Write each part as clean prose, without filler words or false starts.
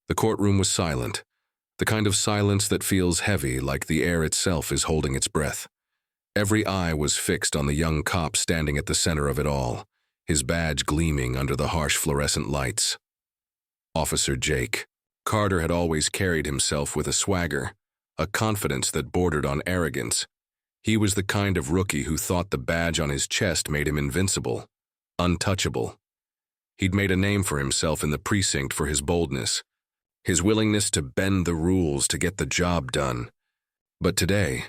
The courtroom was silent, the kind of silence that feels heavy, like the air itself is holding its breath. Every eye was fixed on the young cop standing at the center of it all, his badge gleaming under the harsh fluorescent lights. Officer Jake. Carter had always carried himself with a swagger, a confidence that bordered on arrogance. He was the kind of rookie who thought the badge on his chest made him invincible, untouchable. He'd made a name for himself in the precinct for his boldness, his willingness to bend the rules to get the job done. But today,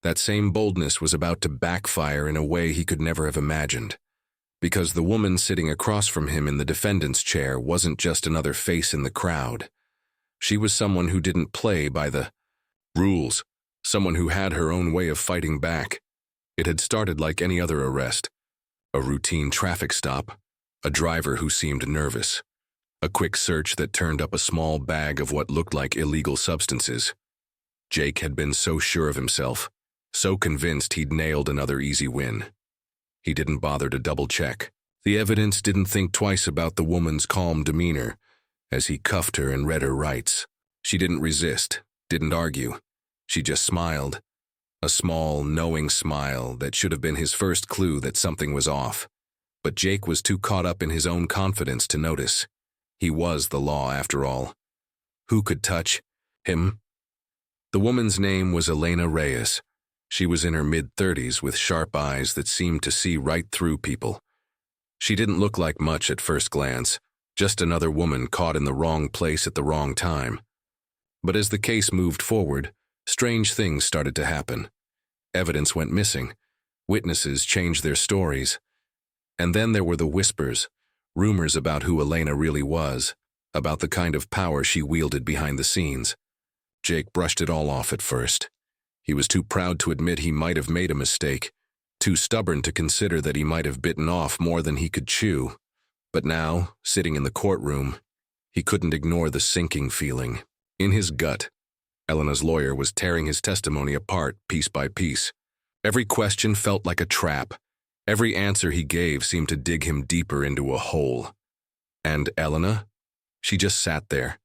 that same boldness was about to backfire in a way he could never have imagined, because the woman sitting across from him in the defendant's chair wasn't just another face in the crowd. She was someone who didn't play by the rules, someone who had her own way of fighting back. It had started like any other arrest, a routine traffic stop, a driver who seemed nervous, a quick search that turned up a small bag of what looked like illegal substances. Jake had been so sure of himself, so convinced he'd nailed another easy win. He didn't bother to double-check. The evidence didn't think twice about the woman's calm demeanor as he cuffed her and read her rights. She didn't resist, didn't argue. She just smiled, a small, knowing smile that should have been his first clue that something was off. But Jake was too caught up in his own confidence to notice. He was the law, after all. Who could touch him? The woman's name was Elena Reyes. She was in her mid-30s with sharp eyes that seemed to see right through people. She didn't look like much at first glance, just another woman caught in the wrong place at the wrong time. But as the case moved forward, strange things started to happen. Evidence went missing. Witnesses changed their stories. And then there were the whispers, rumors about who Elena really was, about the kind of power she wielded behind the scenes. Jake brushed it all off at first. He was too proud to admit he might have made a mistake, too stubborn to consider that he might have bitten off more than he could chew. But now, sitting in the courtroom, he couldn't ignore the sinking feeling. In his gut, Elena's lawyer was tearing his testimony apart piece by piece. Every question felt like a trap. Every answer he gave seemed to dig him deeper into a hole. And Elena? She just sat there,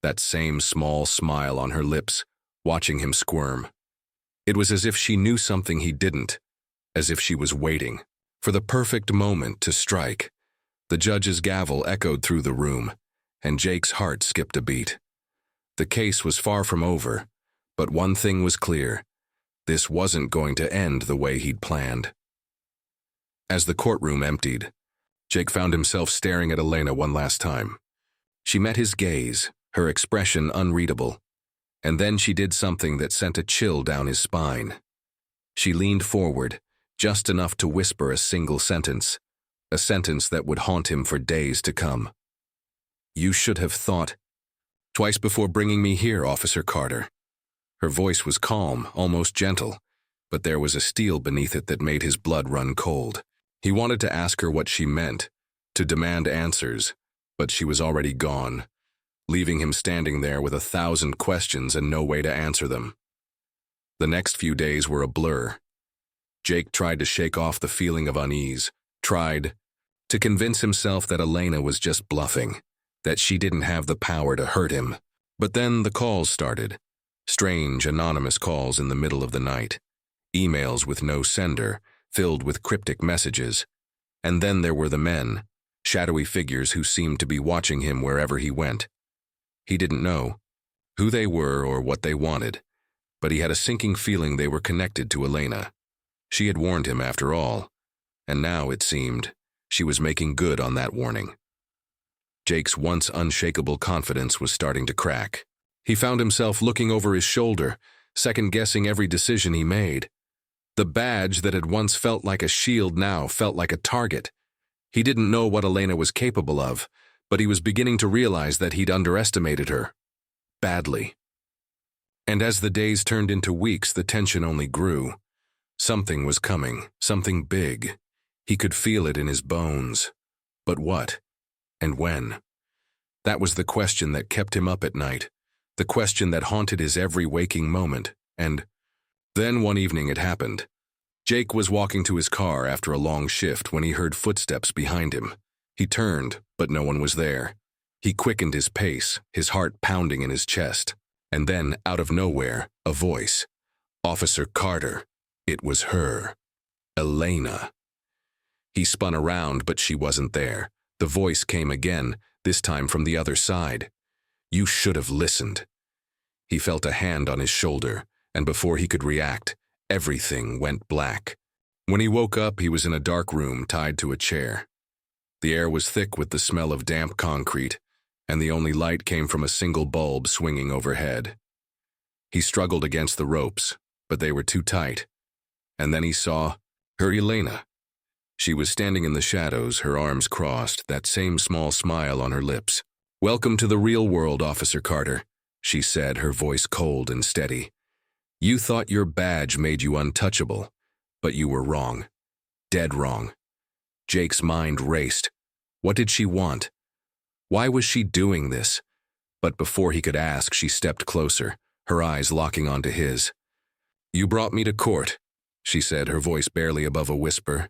that same small smile on her lips, watching him squirm. It was as if she knew something he didn't, as if she was waiting for the perfect moment to strike. The judge's gavel echoed through the room, and Jake's heart skipped a beat. The case was far from over, but one thing was clear. This wasn't going to end the way he'd planned. As the courtroom emptied, Jake found himself staring at Elena one last time. She met his gaze, her expression unreadable, and then she did something that sent a chill down his spine. She leaned forward, just enough to whisper a single sentence, a sentence that would haunt him for days to come. "You should have thought twice before bringing me here, Officer Carter." Her voice was calm, almost gentle, but there was a steel beneath it that made his blood run cold. He wanted to ask her what she meant, to demand answers, but she was already gone, leaving him standing there with 1,000 questions and no way to answer them. The next few days were a blur. Jake tried to shake off the feeling of unease, tried to convince himself that Elena was just bluffing, that she didn't have the power to hurt him. But then the calls started. Strange, anonymous calls in the middle of the night. Emails with no sender, filled with cryptic messages. And then there were the men, shadowy figures who seemed to be watching him wherever he went. He didn't know who they were or what they wanted, but he had a sinking feeling they were connected to Elena. She had warned him after all, and now, it seemed, she was making good on that warning. Jake's once unshakable confidence was starting to crack. He found himself looking over his shoulder, second-guessing every decision he made. The badge that had once felt like a shield now felt like a target. He didn't know what Elena was capable of, but he was beginning to realize that he'd underestimated her. Badly. And as the days turned into weeks, the tension only grew. Something was coming, something big. He could feel it in his bones. But what? And when? That was the question that kept him up at night, the question that haunted his every waking moment. And then one evening it happened. Jake was walking to his car after a long shift when he heard footsteps behind him. He turned, but no one was there. He quickened his pace, his heart pounding in his chest. And then, out of nowhere, a voice. Officer Carter. It was her. Elena. He spun around, but she wasn't there. The voice came again, this time from the other side. You should have listened. He felt a hand on his shoulder, and before he could react, everything went black. When he woke up, he was in a dark room tied to a chair. The air was thick with the smell of damp concrete, and the only light came from a single bulb swinging overhead. He struggled against the ropes, but they were too tight. And then he saw her Elena. She was standing in the shadows, her arms crossed, that same small smile on her lips. Welcome to the real world, Officer Carter, she said, her voice cold and steady. You thought your badge made you untouchable, but you were wrong. Dead wrong. Jake's mind raced. What did she want? Why was she doing this? But before he could ask, she stepped closer, her eyes locking onto his. You brought me to court, she said, her voice barely above a whisper.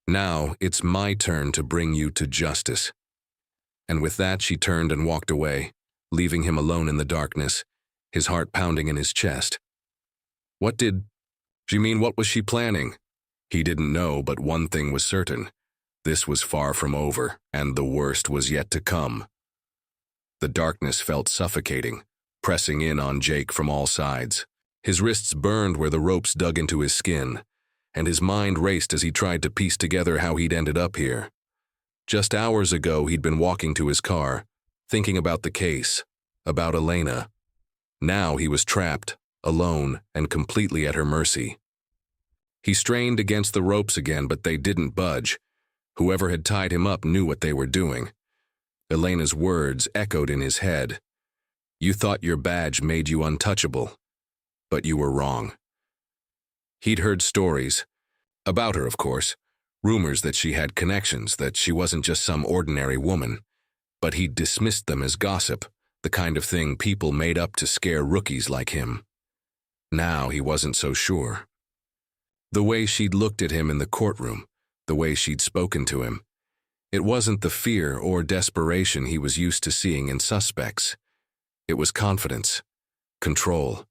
Now it's my turn to bring you to justice. And with that, she turned and walked away, leaving him alone in the darkness, his heart pounding in his chest. What was she planning? He didn't know, but one thing was certain. This was far from over, and the worst was yet to come. The darkness felt suffocating, pressing in on Jake from all sides. His wrists burned where the ropes dug into his skin, and his mind raced as he tried to piece together how he'd ended up here. Just hours ago, he'd been walking to his car, thinking about the case, about Elena. Now he was trapped, alone, and completely at her mercy. He strained against the ropes again, but they didn't budge. Whoever had tied him up knew what they were doing. Elena's words echoed in his head. You thought your badge made you untouchable, but you were wrong. He'd heard stories, about her, of course, rumors that she had connections, that she wasn't just some ordinary woman, but he'd dismissed them as gossip, the kind of thing people made up to scare rookies like him. Now he wasn't so sure. The way she'd looked at him in the courtroom, the way she'd spoken to him, it wasn't the fear or desperation he was used to seeing in suspects. It was confidence, control,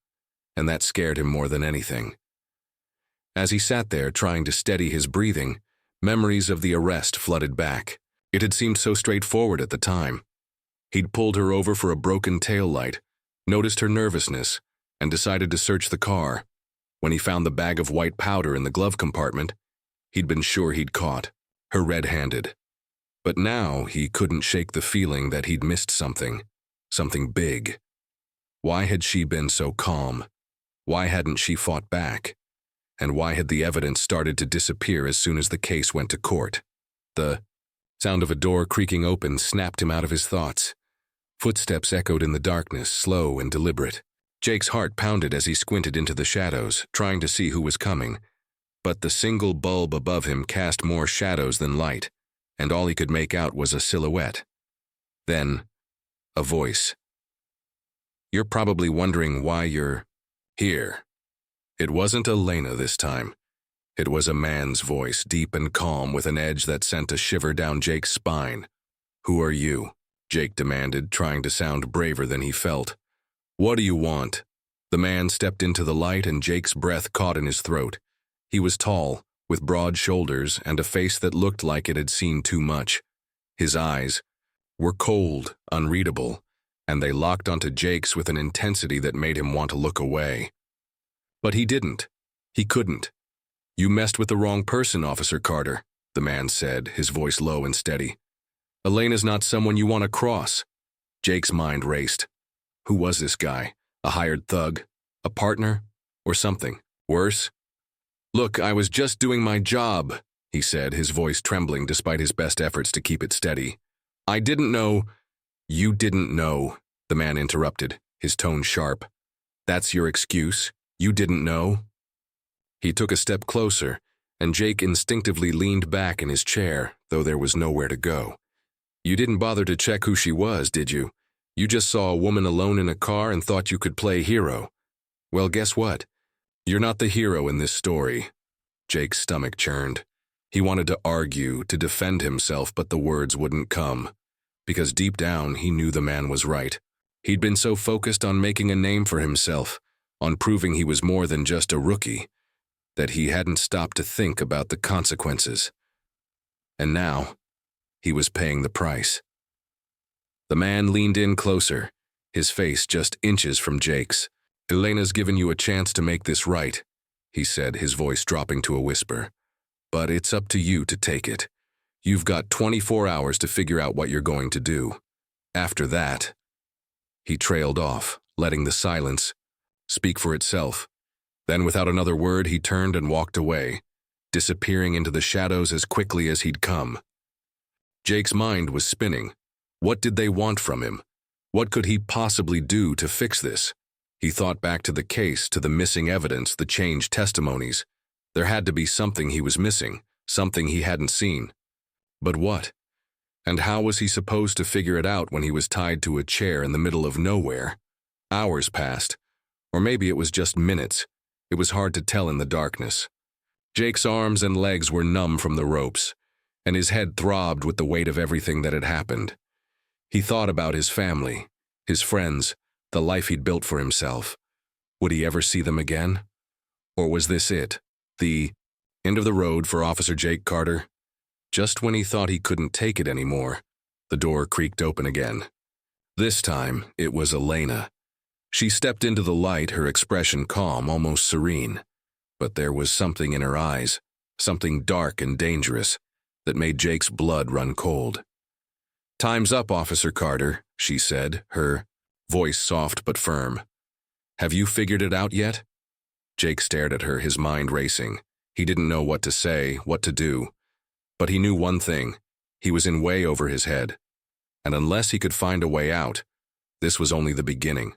and that scared him more than anything. As he sat there trying to steady his breathing, memories of the arrest flooded back. It had seemed so straightforward at the time. He'd pulled her over for a broken taillight, noticed her nervousness, and decided to search the car. When he found the bag of white powder in the glove compartment, he'd been sure he'd caught her red-handed. But now he couldn't shake the feeling that he'd missed something big. Why had she been so calm? Why hadn't she fought back? And why had the evidence started to disappear as soon as the case went to court? The sound of a door creaking open snapped him out of his thoughts. Footsteps echoed in the darkness, slow and deliberate. Jake's heart pounded as he squinted into the shadows, trying to see who was coming. But the single bulb above him cast more shadows than light, and all he could make out was a silhouette. Then, a voice. You're probably wondering why you're here. It wasn't Elena this time. It was a man's voice, deep and calm, with an edge that sent a shiver down Jake's spine. Who are you? Jake demanded, trying to sound braver than he felt. What do you want? The man stepped into the light, and Jake's breath caught in his throat. He was tall, with broad shoulders and a face that looked like it had seen too much. His eyes were cold, unreadable, and they locked onto Jake's with an intensity that made him want to look away. But he didn't. He couldn't. You messed with the wrong person, Officer Carter, the man said, his voice low and steady. Elena's not someone you want to cross. Jake's mind raced. Who was this guy? A hired thug? A partner? Or something worse? Look, I was just doing my job, he said, his voice trembling despite his best efforts to keep it steady. I didn't know. You didn't know, the man interrupted, his tone sharp. That's your excuse? You didn't know? He took a step closer, and Jake instinctively leaned back in his chair, though there was nowhere to go. You didn't bother to check who she was, did you? You just saw a woman alone in a car and thought you could play hero. Well, guess what? You're not the hero in this story. Jake's stomach churned. He wanted to argue, to defend himself, but the words wouldn't come. because deep down he knew the man was right. He'd been so focused on making a name for himself, on proving he was more than just a rookie, that he hadn't stopped to think about the consequences. And now, he was paying the price. The man leaned in closer, his face just inches from Jake's. "Elena's given you a chance to make this right," he said, his voice dropping to a whisper. "But it's up to you to take it. You've got 24 hours to figure out what you're going to do. After that..." He trailed off, letting the silence speak for itself. Then, without another word, he turned and walked away, disappearing into the shadows as quickly as he'd come. Jake's mind was spinning. What did they want from him? What could he possibly do to fix this? He thought back to the case, to the missing evidence, the changed testimonies. There had to be something he was missing, something he hadn't seen. But what? And how was he supposed to figure it out when he was tied to a chair in the middle of nowhere? Hours passed, or maybe it was just minutes. It was hard to tell in the darkness. Jake's arms and legs were numb from the ropes, and his head throbbed with the weight of everything that had happened. He thought about his family, his friends, the life he'd built for himself. Would he ever see them again? Or was this it, the end of the road for Officer Jake Carter? Just when he thought he couldn't take it anymore, the door creaked open again. This time, it was Elena. She stepped into the light, her expression calm, almost serene. But there was something in her eyes, something dark and dangerous, that made Jake's blood run cold. "Time's up, Officer Carter," she said, her voice soft but firm. "Have you figured it out yet?" Jake stared at her, his mind racing. He didn't know what to say, what to do. But he knew one thing. He was in way over his head. And unless he could find a way out, this was only the beginning.